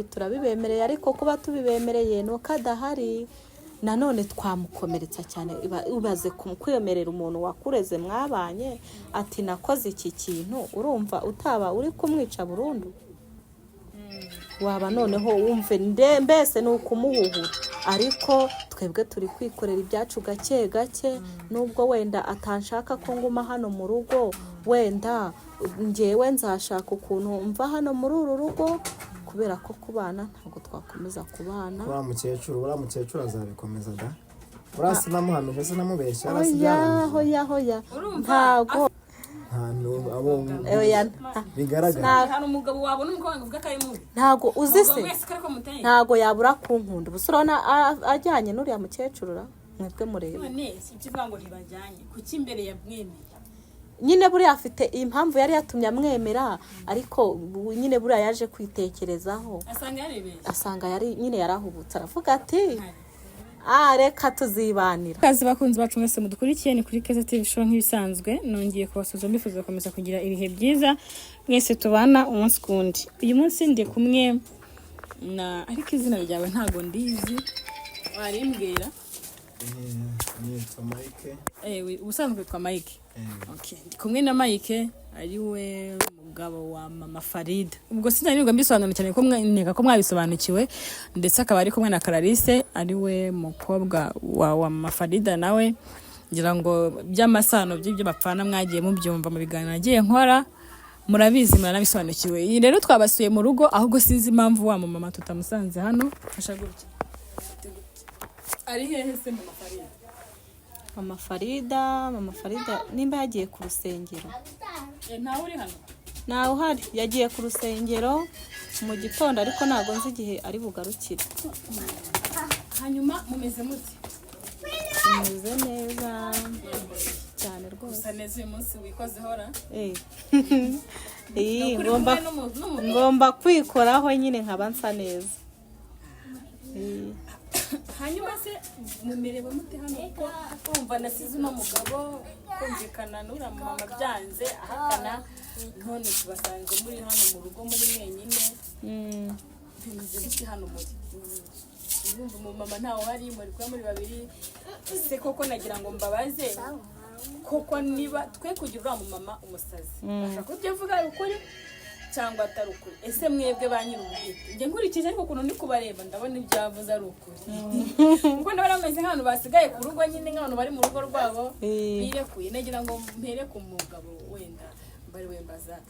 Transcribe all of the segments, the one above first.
turabibemereye ariko kuba tubibemereye nuko adahari nanone twamukomeretsa cyane. Ubaze kwemerera umuntu wakureze mwabanye ati nakoze iki kintu, urumva utaba uri kumwica burundu? Waba noneho wumve mbese ni ukumuhuhura. Ariko twebwe turi kwikorera ibyacu gake gake, nubwo wenda atanshaka ko nguma hano mu rugo, wenda njyewe nzashaka ukuntu mva hano muri uru rugo, kubera ko kubana ntabwo twakomeza kubana. Wa mukecuru azabikomeza da? Urasi namuhamije se namubeshya? Hoya ntago bigaragara. Hano umugabo wabona umukobwa uvuga kayi mubi. Ntago uzi se. Ntago yabura kunkunda. Busurona ajyanye n'uriya mukecuru ra mwebwe mureba. None si kivuga ngo ntibajyanye. Kuki imbere ya mwemeye? Nyine buri afite impamvu yari yatumye amwemera, ariko nyine buri yaje kwitekerezaho. Asanga yari nyine yarahubutse aravuga ati reka tuzibanira. Kazi bakunzi bacu mwese mudukurikiye ni kuri Keza TV show nk'ibisanzwe, nongeye kubasuza mbifuza gukomeza kugira ibihe byiza mwese tubana umunsi kundi. Uyu munsi ndi kumwe na ariko izina ryawe ntago ndizi, warimbwira? Ni Mike. Ubusanzwe kwa Mike. Okay, ndi kumwe na Mike ari we mugabo wa Mama Farida. Ubwo sinanirwa mbisobanura cyane ko mwineka ko mwabisobanukiwe, ndetse akaba ari kumwe na Clarisse ari we mukobwa wa Mama Farida, nawe ngira ngo by'amasano by'ibyo bapfana mwagiye mubyumva mu biganiro nagiye nkora, murabizi muranabisobanukiwe. Iyi rero twabasuye mu rugo, ahubwo sinzi impamvu wa mama tutamusanze hano. Fasha gutya. Ari hehe se Mama Farida? Mama Farida nimba yagiye ku rusengero. Ntawe uri hano? Ntawe uhari, yagiye ku rusengero mu gitondo, ariko ntago nzi igihe ari bugarukire. Hanyuma mumeze muti? Mumeze neza cyane rwose. Usa neza uyu munsi wikoze hora? Ngomba kwikoraho nyine nkaba nsa neza. Hanyuma se mumereba mute hano ko kumva nasize uno mugabo kumvikana n'ura mama byanze ahakana, none tubasanze muri hano mu rugo muri mwenyine. Bimeze biti hano muri urumva mama ntawe hari, muri kwa muri babiri se koko nagira ngo mbabaze koko niba twe kugira ura mama umusazi ashaka kubyo vuga ukuri cyangwa atari ukuri. Ese mwebwe banyira ubwite nge nkurikije ariko kuno ndi kubareba ndabona ibyavuze ari ukuri, kuko ndabona bameze nk'abantu basigaye ku rugo nyine nk'abantu bari mu rugo rwabo birekuye. Nagira ngo mpere ku mugabo wenda bari wembaza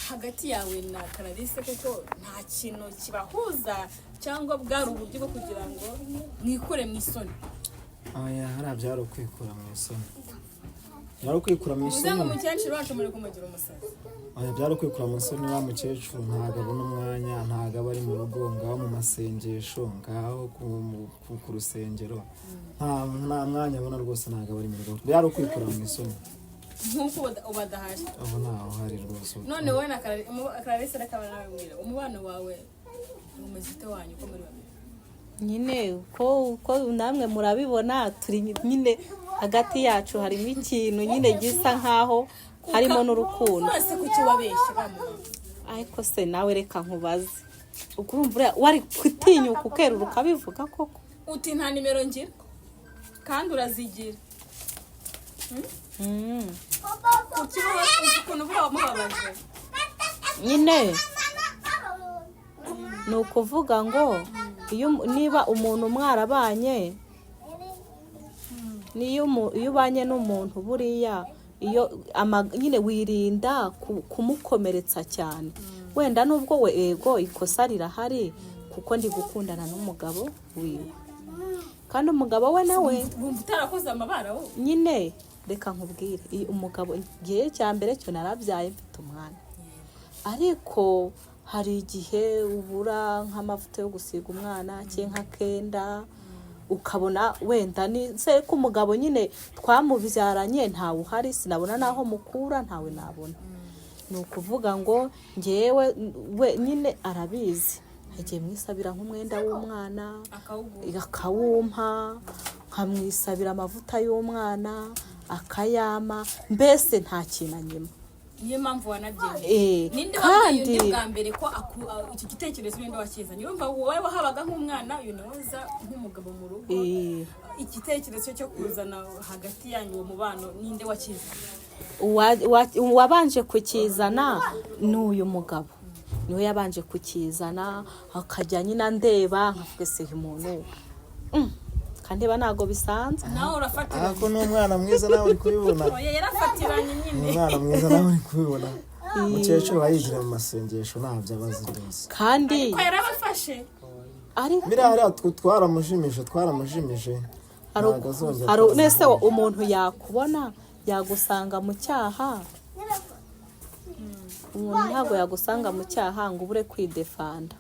hagati yawe na Clarisse, kuko nta kintu kibahuza cyangwa bwari uburyo bwo kugira ngo mwikure mu isoni? Harabyaro kwikura mu isoni. Yaro kwikura mu isoni. Uzanga umukecuru wacu muri kumugira umusazi. Byaro kwikura mu isoni wa mukecuru ntago abona umwanya, ntago bari mu rugo ngaho mu masengesho, ngaho ku rusengero. Nta mwanya abona rwose, ntago bari mu rugo. Byaro kwikura mu isoni. Nkuko ubadahari. Abo ntaho hari rwose. None wowe na Clarisse rakaba nawe mwira umubano wawe umezite wanyu ko muri babiri. Nyine ko namwe murabibona turi nyine hagati yacu harimo ikintu nyine gisa nkaho harimo n'urukundo. Ese kuki wabeshye bamwe? Ariko se nawe reka nkubaze, ukurumva wari kwitinyuka ukerura ukabivuga koko? Uti nta nimero ngira kandi urazigira. Kuki ukuntu bwa mubabaje? Nyine ni ukuvuga ngo niba umuntu mwarabanye, niyo ubanye n'umuntu buriya nyine wirinda kumukomeretsa cyane. Wenda nubwo we ego ikosa rirahari, kuko ndi gukundana n'umugabo wiwe, kandi umugabo we nawe utarakoze amabara wo nyine. Reka nkubwire, umugabo igihe cya mbere cyo narabyaye mfite umwana, ariko hari igihe ubura nk'amavuta yo gusiga umwana cyangwa kenda, ukabona wenda ni se ko umugabo nyine twamubyaranye ntawe uhari, sinabona naho mukura, ntawe nabona. Ni ukuvuga ngo ngewe we nyine arabizi, yagiye mwisabira nk'umwenda w'umwana akawumpa, nkamwisabira amavuta y'umwana akayama, mbese nta kintu anyima. niyo mpamvu wanabyemeye. Ninde wabwiye undi bwa mbere ko iki gitekerezo ninde wakizanye? Urumva wowe wahabaga nk'umwana unoza nk'umugabo mu rugo, igitekerezo cyo kuzana hagati yanyu uwo mubano ninde wakizanye? Uwabanje kukizana n'uyu mugabo, niwe yabanje kukizana, akajya nyina ndeba nkavuga se umuntu kandi ntago bisanzwe. Nawe urafatiranye. Ako n'umwana mwiza nawe uri kubibona. Oya yarafatiranye nyine. Umwana mwiza nawe uri kubibona. Umukecuru wayigira mu masengesho ntabyo abazi rwose. Kandi ko yarabafashe. Mirahari twaramujimije. Hari nese umuntu yakubona yagusanga mu cyaha. Umuntu ntago yagusanga mu cyaha ngo ubure kwidefanda.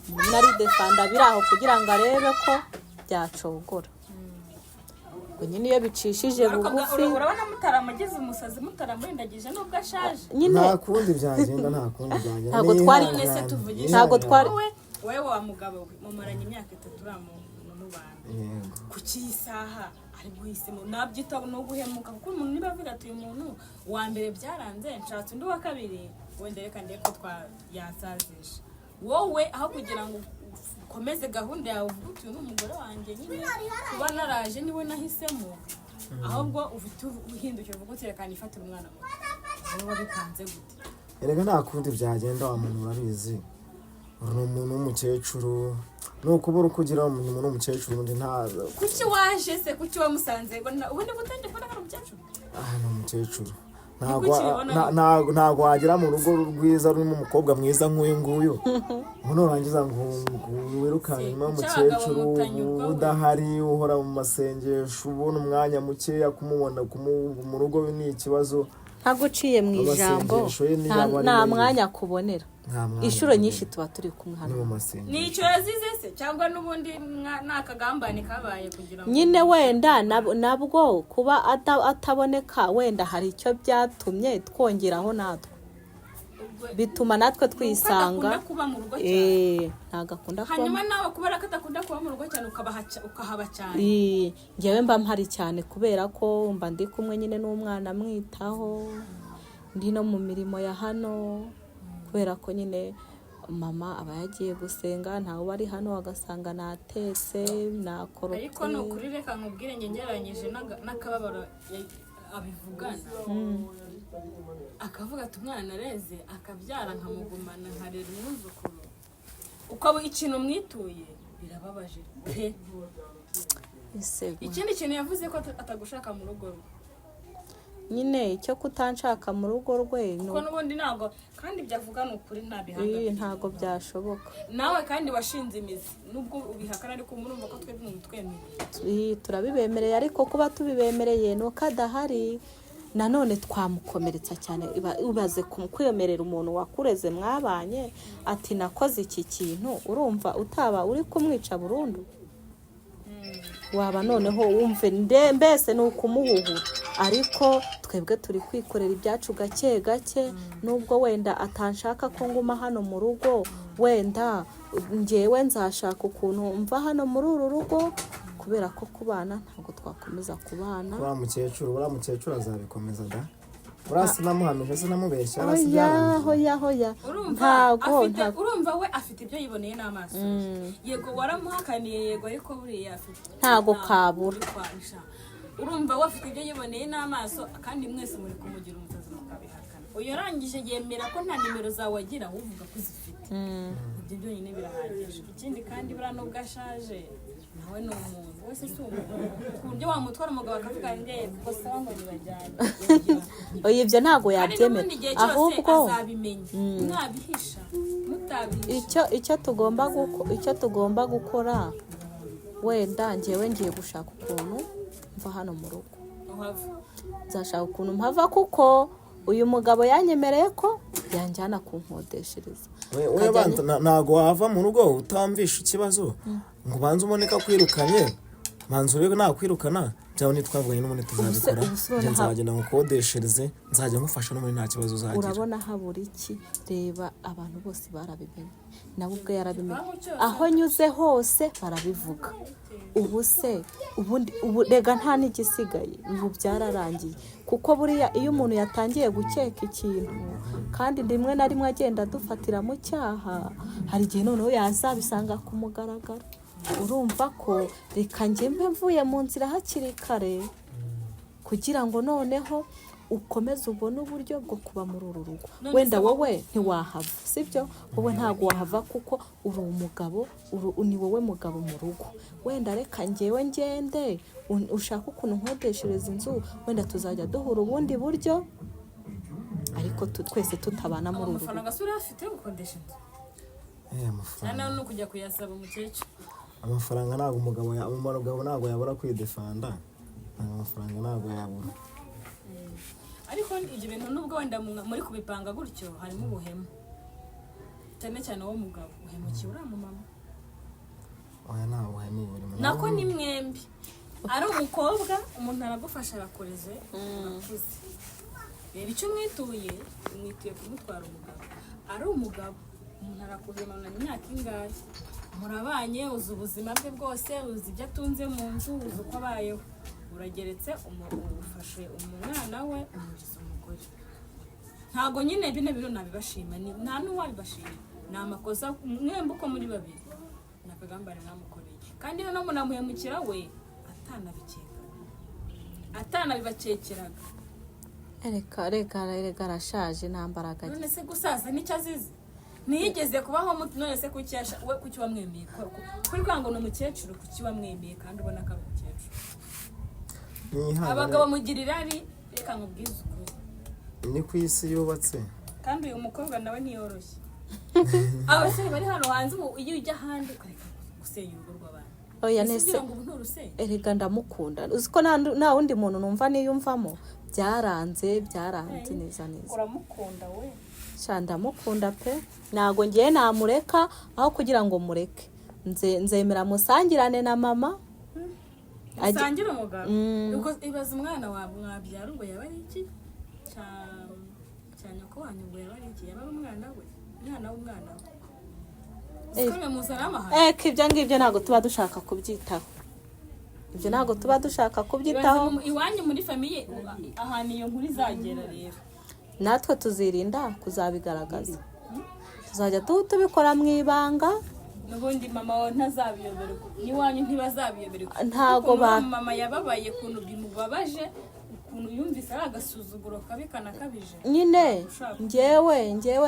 Umuntu ari defanda biraho kugira ngo arebe ko byacogora. Ngo nyine iyo bicishije bugufi urabona mutaramugize umusazi mutaramurindagije nubwo ashaje. Nta kundi byagenda. Ntago twari wewe wa mugabo we mumaranye imyaka 3 uramubana. Kuki isaha ari guhisemo nabyita no guhemuka kuko umuntu niba avuga ati uyu muntu wa mbere byaranze nshatse undi wa kabiri wende reka ndeko yasazisha. Wowe aho kugira ngo komeze gahunda yawe uvuga n'umugore wanjye nyine kuba naraje niwe nahisemo, ahubwo uhindukira uvuga uti reka nifatire umwana muto. Wowe wabikanze gute? Erega nta kundi byagenda wa muntu urabizi. Uri umuntu w'umukecuru nukubura kugira umuntu w'umukecuru undi ntaza. Kuki waje se kuki wamusanze ubundi gutende kubona ari umukecuru? Ni umukecuru. Ntago wagira mu rugo rwiza rurimo umukobwa mwiza nk'uyu nguyu urangiza ngo wirukane nyuma y'umukecuru udahari uhora mu masengesho ubona umwanya mukeya kumubona mu rugo ni ikibazo. Ntaguciye mu ijambo nta mwanya kubonera. Inshuro nyinshi tuba turi kumwe hano. Ni icyo yazize se cyangwa n'ubundi nakagambane kabaye kugira ngo nyine wenda nabwo kuba ataboneka wenda hari icyo byatumye twongeraho natwe bituma natwe twisanga. Ntagakunda kuba hanyuma nawe kubera ko atakunda kuba mu rugo cyane ukahaba cyane. Ngewe mba mpari cyane kubera ko mba ndi kumwe nyine n'umwana mwitaho ndi no mu mirimo ya hano, kubera ko nyine mama aba yagiye gusenga ntawe bari hano agasanga natetse nakorote. Ariko no kuri reka nkubwire ngereranyije n'akababaro abivugana. Akavuga ati umwana nareze akabyara nkamugumana nkarera umwuzukuru ukaba ikintu mwituye birababaje pe. Ikindi kintu yavuze ko atagushaka mu rugo rwe nyine icyo kutanshaka mu rugo rwe kuko n'ubundi ntago kandi byavugana ukuri ntabihanga. Ntago byashoboka. Nawe kandi washinze imizi nubwo ubihakana ariko murumva ko twebwe twemeye. Turabibemereye ariko kuba tubibemereye nuko adahari nanone twamukomeretsa cyane. Ubaze kwemerera umuntu wakureze mwabanye ati nakoze iki kintu urumva utaba uri kumwica burundu. Waba noneho wumve mbese ni ukumuhuhura ariko twebwe turi kwikorera ibyacu gake gake. Nubwo wenda atanshaka ko nguma hano mu rugo wenda ngewe nzashaka ukuntu mva hano muri uru rugo kubera ko kubana ntabwo twakomeza kubana. Uriya mukecuru azabikomeza da. Urasi namuhamije se namubeshya hoya urumva we afite ibyo yiboneye n'amaso. Yego waramuhakaniye yego ariko buriya afite ntago kabura. Urumva we afite ibyo yiboneye n'amaso kandi mwese muri kumugira umusazi mukabihakana. Uyu yarangije yemera ko nta nimero zawe agira uvuga ko zifite. Ibyo byonyine birahagije. Ikindi kandi bura nubwo ashaje nawe ni umuntu wese si umuntu ku buryo wamutwara umugabo akavuga ngo gusa ngo nibajyane. Ibyo ntago yabyemera ahubwo azabimenya mwabihisha mutabihisha. Icyo tugomba gukora wenda ngewe ngiye gushaka ukuntu mva hano mu rugo. Nzashaka ukuntu mpava kuko uyu mugabo yanyemereye ko yanjyana kunkodeshereza. Ntago wava mu rugo utamvisha ikibazo ngo banze umoneka kwirukanye manzu rero nakwirukana byaba ntitwavuganye n'ubundi tuzabikora ubusore njye nzagenda ngukodeshereze nzajya ngufasha no muri nta kibazo uzagira urabona habura iki reba abantu bose barabimenye nawe ubwe yarabimenye aho nyuze hose barabivuga ubu se ubu rega nta n'igisigaye ubu byararangiye kuko buriya iyo umuntu yatangiye gukeka ikintu kandi rimwe na rimwe agenda adufatira mu cyaha hari igihe noneho yazabisanga ku mugaragaro urumva ko reka njye mbe mvuye mu nzira hakiri kare kugira ngo noneho ukomeze ubone uburyo bwo kuba muri uru rugo wenda wowe ntiwahava sibyo wowe ntabwo wahava kuko uri umugabo ni wowe mugabo mu rugo wenda reka njyewe ngende ushaka ukuntu nkodeshereza inzu wenda tuzajya duhura ubundi buryo ariko twese tutabana muri uru rugo amafaranga asura afite yo gukodesha inzu amafaranga no kujya kuyasaba umukecuru amafaranga ntabwo umugabo ntabwo yabura kwidefanda amafaranga ntabwo yabura ariko ibyo bintu nubwo wenda muri kubipanga gutyo harimo ubuhemu cyane cyane wowe mugabo uhemukiye uriya mumama oya nta buhemu burimo nako ni mwembi ari umukobwa umuntu aragufasha arakureze urakuze reba icyo mwituye kumutwara umugabo ari umugabo umuntu arakuze mana imyaka ingahe murabanye uzi ubuzima bwe bwose uzi ibyo atunze mu nzu uzi uko abayeho urageretse ufashe umwana we umugize umugore ntago nyine bino biro nabibashima nta n'uwabibashima ni amakosa mwembi uko muri babiri nakagambane namukoreye kandi noneho munamuhemukira we atanabibacekeraga reka arashaje nta mbaraga none se gusaza nicyo azize ntiyigeze kubaho none se kuki wamwemeye kuri ngo ni umukecuru kuki wamwemeye kandi ubona ko ari umukecuru abagabo mugira irari reka nkubwize ukuri ni ku isi yubatse kandi uyu mukobwa nawe ntiyoroshye abasore bari hano hanze ubu iyo ujya ahandi ukareka gusenya urugo rw'abantu oya nese erega ndamukunda uzi ko nta wundi muntu numva niyumvamo byaranze neza uramukunda we ndamukunda pe ntago ngiye namureka aho kugira ngo mureke nzemera musangirane na mama asangira umugabo ibaza umwana mwabyara ubwo yaba ari iki cyane ko wanyu ubwo yaba ari iki yaba ari umwana we umwana w'umwana we usikomeye muzana amahane ibyo ngibyo ntabwo tuba dushaka kubyitaho iwanyu muri famiye ahantu iyo nkuru izagera rero natwe tuzirinda kuzabigaragaza tuzajya tubikora mu ibanga n'ubundi mama wawe ntazabiyoberwa n'iwanyu ntibazabiyoberwa ntago mama yababaye ukuntu bimubabaje ukuntu yumvise ari agasuzuguro kabi kanakabije nyine njyewe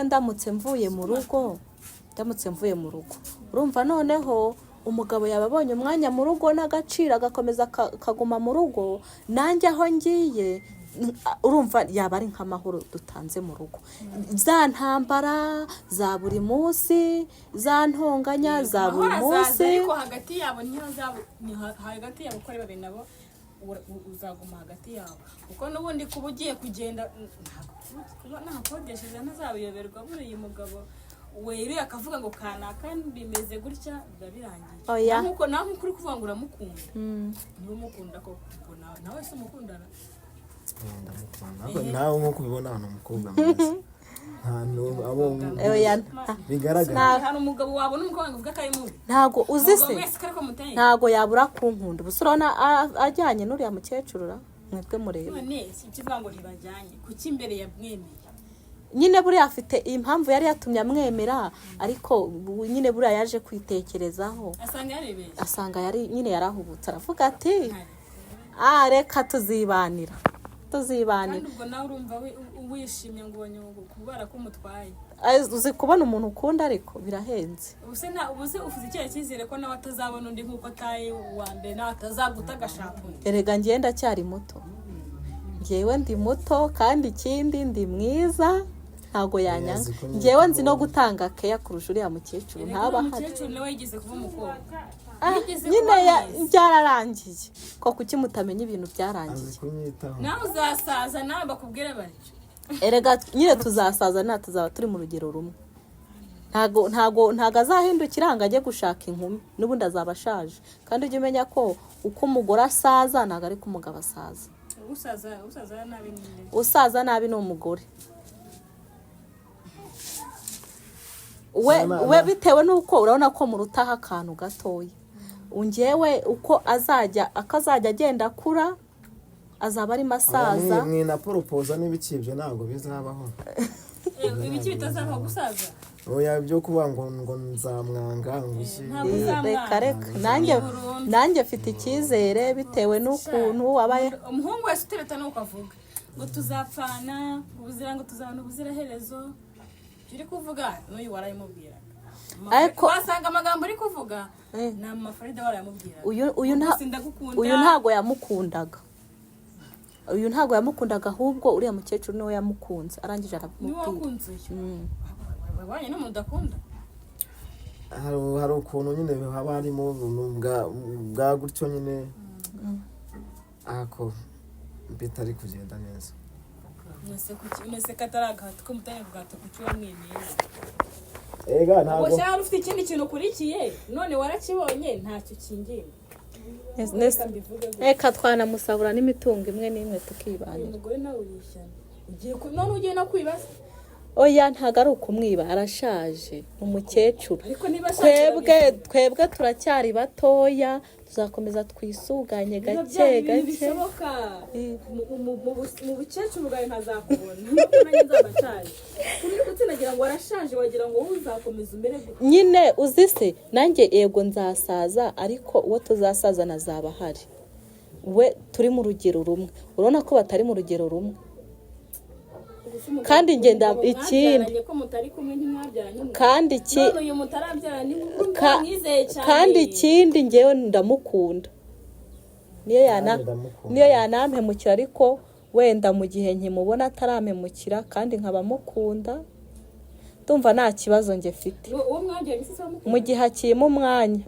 ndamutse mvuye mu rugo urumva noneho umugabo yababonye umwanya mu rugo n'agaciro agakomeza kaguma mu rugo nanjye aho ngiye urumva yaba ari nk'amahoro dutanze mu rugo za ntambara za buri munsi za ntonganya za buri munsi ariko hagati yabo hagati yabo uko ari babiri nabo uzaguma hagati yabo kuko n'ubundi kuba ugiye kugenda ntakodesheje ntazabiyoberwa buriya umugabo weruye akavuga ngo kanaka bimeze gutya biba birangiye nawe nk'uko uri kuvuga ngo uramukunda niba umukunda koko nawe se umukundana nawe nk'uko ubibona hano umukobwa mwiza bigaragara hari umugabo wabona umukobwa ngo uvuga ko ari mubi ntago uzi se ntago yabura kunkunda ubu urabona ajyanye n'uriya mukecuru mwebwe mureba none si ikivuga ngo ntibajyanye kuki imbere yamwemeye nyine buriya afite impamvu yari yatumye amwemera ariko nyine buriya yaje kwitekerezaho asanga nyine yarahubutse aravuga ati reka tuzibanira kandi ubwo nawe urumva wishimye ngo ubonye kubara ko umutwaye uzi kubona umuntu ukunda ariko birahenze ubuse ufite icyo cyizere ko nawe atazabona undi nk'uko ataye uwa mbere nawe atazaguta agashapura erega njye ndacyari muto njyewe ndi muto kandi ikindi ndi mwiza ntago yanyanga njyewe nzi no gutanga keya kurusha uriya mukecuru ntaba hari umukecuru nawe yigeze kuba umukobwa nyine byararangiye ko kuki mutamenya ibintu byarangiye nawe uzasaza nawe bakubwire batyo erega nyine tuzasaza tuzaba turi mu rugero rumwe ntago azahindukira ngo ajye gushaka inkumi n'ubundi azaba ashaje kandi ujye umenya ko uko umugore asaza ntabwo ari ko umugabo asaza. Usaza nabi ni umugore we bitewe n'uko urabona ko murutaho akantu gatoya. Ungewe uko akazajya agenda akura azaba ari masaza. Mwina poropoza n'ibikibyo ntabwo bizabaho. Ibiki bitazabaho gusaza. Oya byo kuba ngo nzamwanga ngushye. Reka nanjye mfite icyizere bitewe n'ukuntu wabaye. Umuhungu wese utereta nuko avuga ngo tuzapfana ubuzira ngo tuzabana ubuziraherezo. Uri kuvuga n'uyu warayimubwira. Ariko wasanga amagambo uri kuvuga na Mafarida warayamubwira. Uyu ntago yamukundaga. Uyu ntago yamukundaga ahubwo uriya mukecuru niwe yamukunze arangije aramubwira. Wabanye no mudakunda. Hari ukuntu nyine haba harimo bwa gutyo nyine ako bitari kugenda neza. Nese kataragato ko mutanye kugato kucyura mwemeye. Ega ntago. Ubwo cyari ufite ikindi kintu ukurikiye none warakibonye ntacyo kingiye. Reka twanamusabura n'imitungo imwe n'imwe tukibanira. Umugore nawe urishyana. None ugiye no kwibaza. Oya ntago ari ukumwiba arashaje umukecuru. Twebwe turacyari batoya tuzakomeza twisuganye gake gake. Mu bukecuru bwawe ntazakubona. None nzabacanye. Kuri gutinagira ngo arashaje wagira ngo uzakomeza umbere gute. Nyine uzise nanjye yego nzasaza ariko uwo tuzasaza nazaba hari. We turi mu rugero rumwe. Urabona ko batari mu rugero rumwe. Kandi ngenda ikindi kandi ikindi ngewe ndamukunda niyo yanampemukira ariko wenda mu gihe nkimubona atarampemukira kandi nkaba mukunda ndumva nta kibazo nge mfite mu gihe akiyemo umwanya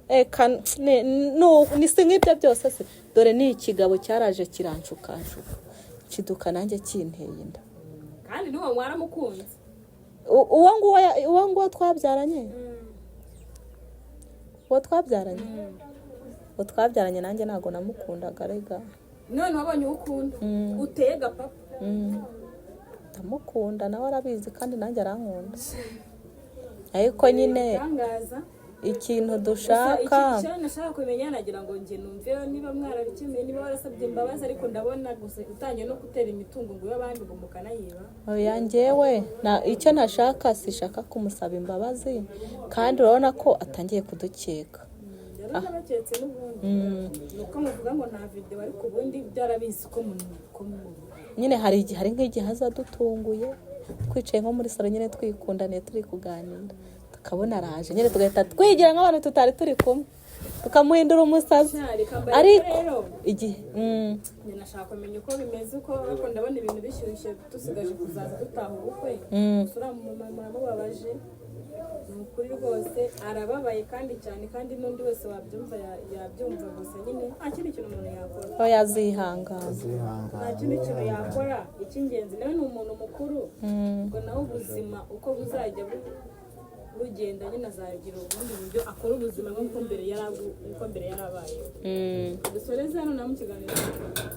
ni si nk'ibyo byose se dore ni ikigabo cyaraje kiranshukanshuka kiduka nanjye kinteye inda kandi niwo mwaramukunze uwo nguwo twabyaranye uwo twabyaranye nanjye ntabwo namukundaga rega none wabonye ukunda uteye gapapa ndamukunda nawe arabizi kandi nanjye arankunda ariko nyine ikintu dushaka nashaka kumenya nagira ngo nge numve niba mwarabikemeye niba warasabye imbabazi ariko ndabona gusa utanye no gutera imitungo ngo y'abandi ngo mukanayiba. Oya njyewe icyo nashaka sishaka kumusaba imbabazi kandi urabona ko atangiye kudukeka. Yarabaketse n'ubundi nuko muvuga ngo nta video ariko ubundi byarabizi ko nyine hari nk'igihe azadutunguye twicaye nko muri salo nyine twikundaniye turi kuganira tukabona araje nyine tugahita twigira nk'abantu tutari turi kumwe tukamuhindura umusazi ariko igihe nashaka kumenya uko bimeze uko ndabona ibintu bishyushye dusigaje kuzaza dutaha ubukwe usura mu mama mubabaje ukuri rwose arababaye kandi cyane kandi n'undi wese wabyumva yabyumva gusa nyine nta kindi kintu umuntu yakora yazihangana nta kindi kintu yakora icy'ingenzi nawe ni umuntu mukuru ngo nawe ubuzima uko buzajya bugenda nyine azagira ubundi buryo akora ubuzima nk'uko mbere yarabaye dusoreze hano na mu kiganiro